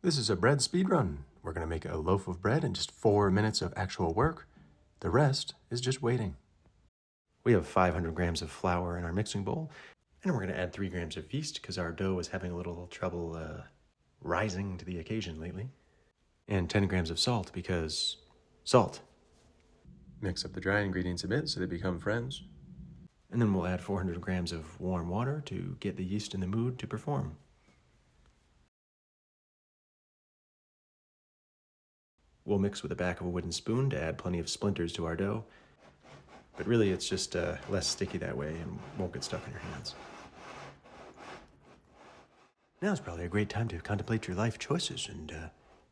This is a bread speed run. We're going to make a loaf of bread in just 4 minutes of actual work. The rest is just waiting. We have 500 grams of flour in our mixing bowl, and we're going to add 3 grams of yeast because our dough is having a little trouble rising to the occasion lately. And 10 grams of salt because salt. Mix up the dry ingredients a bit so they become friends. And then we'll add 400 grams of warm water to get the yeast in the mood to perform. We'll mix with the back of a wooden spoon to add plenty of splinters to our dough. But really it's just less sticky that way and won't get stuck in your hands. Now is probably a great time to contemplate your life choices and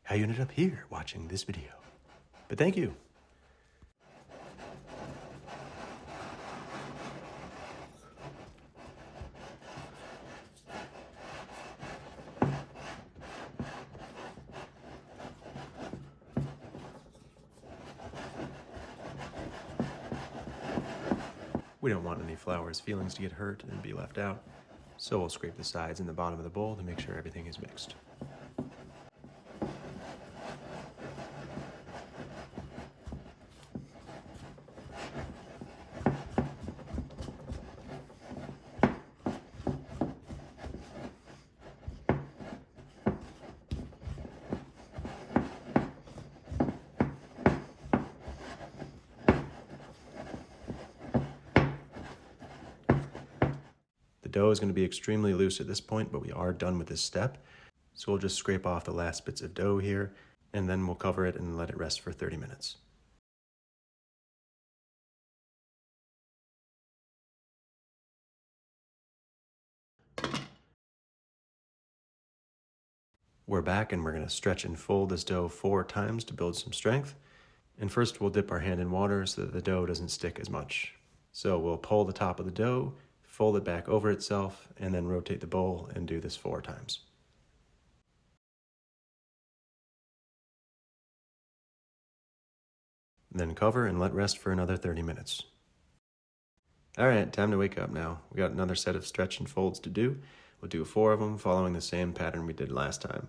how you ended up here watching this video. But thank you. We don't want any flour's feelings to get hurt and be left out, so we'll scrape the sides and the bottom of the bowl to make sure everything is mixed. The dough is going to be extremely loose at this point, but we are done with this step. So we'll just scrape off the last bits of dough here, and then we'll cover it and let it rest for 30 minutes. We're back and we're going to stretch and fold this dough 4 times to build some strength. And first we'll dip our hand in water so that the dough doesn't stick as much. So we'll pull the top of the dough, fold it back over itself, and then rotate the bowl and do this 4 times. Then cover and let rest for another 30 minutes. All right, time to wake up now. We got another set of stretch and folds to do. We'll do 4 of them following the same pattern we did last time.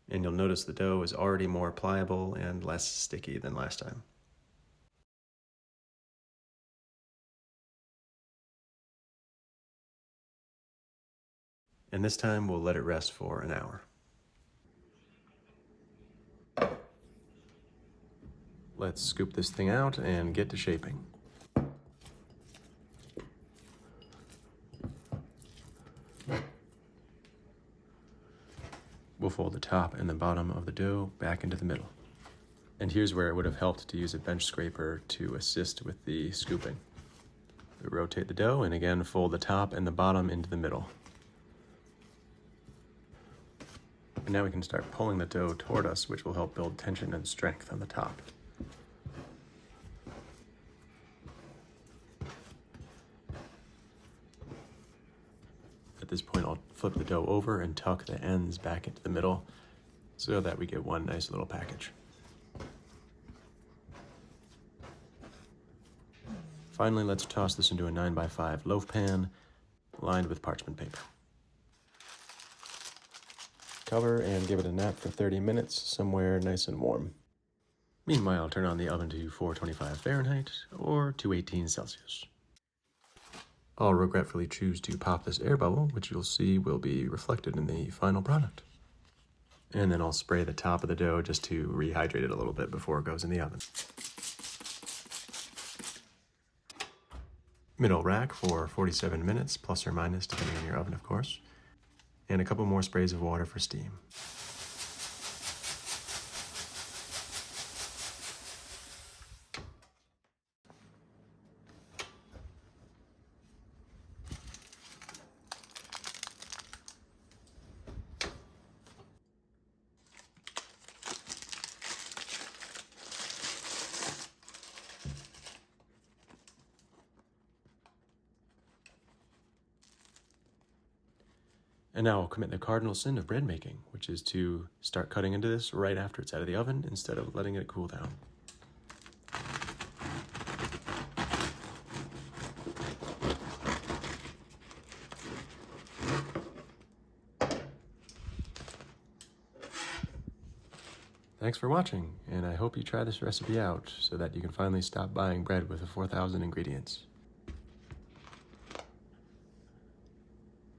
And you'll notice the dough is already more pliable and less sticky than last time. And this time we'll let it rest for an hour. Let's scoop this thing out and get to shaping. We'll fold the top and the bottom of the dough back into the middle. And here's where it would have helped to use a bench scraper to assist with the scooping. We rotate the dough and again fold the top and the bottom into the middle. And now we can start pulling the dough toward us, which will help build tension and strength on the top. At this point, I'll flip the dough over and tuck the ends back into the middle so that we get one nice little package. Finally, let's toss this into a 9x5 loaf pan lined with parchment paper. Cover and give it a nap for 30 minutes, somewhere nice and warm. Meanwhile, turn on the oven to 425 Fahrenheit or 218 Celsius. I'll regretfully choose to pop this air bubble, which you'll see will be reflected in the final product. And then I'll spray the top of the dough just to rehydrate it a little bit before it goes in the oven. Middle rack for 47 minutes, plus or minus, depending on your oven, of course. And a couple more sprays of water for steam. And now I'll commit the cardinal sin of bread making, which is to start cutting into this right after it's out of the oven instead of letting it cool down. Thanks for watching, and I hope you try this recipe out so that you can finally stop buying bread with 4,000 ingredients.